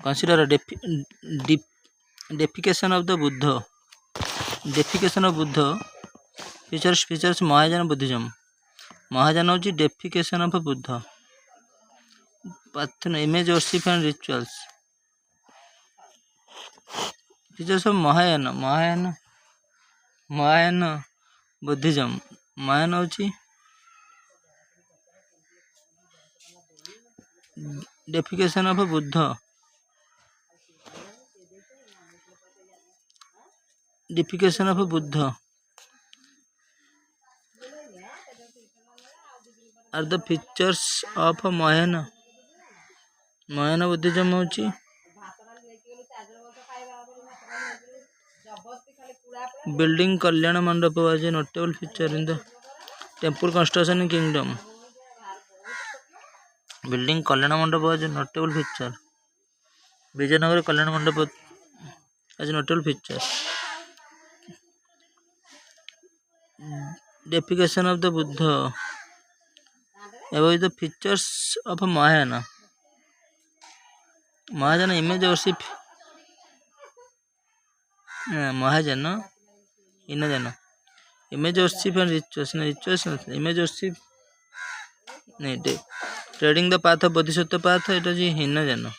consider a defecation of the Buddha. Defecation of Buddha features Mahayana Buddhism. Mahayana hoଉଛି defecation of Buddha. Parthena image worship and rituals. Features of Mahayana Buddhism. Mahayana hoଉଛି defecation of Buddha. Defecation of Buddha are the features of Mahayana. Mahayana Buddhism hoଉଛି building Kalyana Mandapa was a notable feature in the temple construction in kingdom. Building Kalyana Mandapa was a notable feature. Vijayanagar Kalyana Mandapa as a notable feature. Defecation of the Buddha. About the features of Mahayana. Mahayana image worship. Mahayana image worship and rituals. Image worship. Treading the path of Bodhisattva path. It is Hinajana.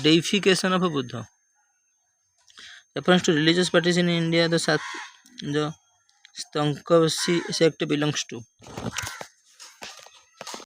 Deification of Buddha. Reference to religious parties in India, the Stankavasi sect belongs to.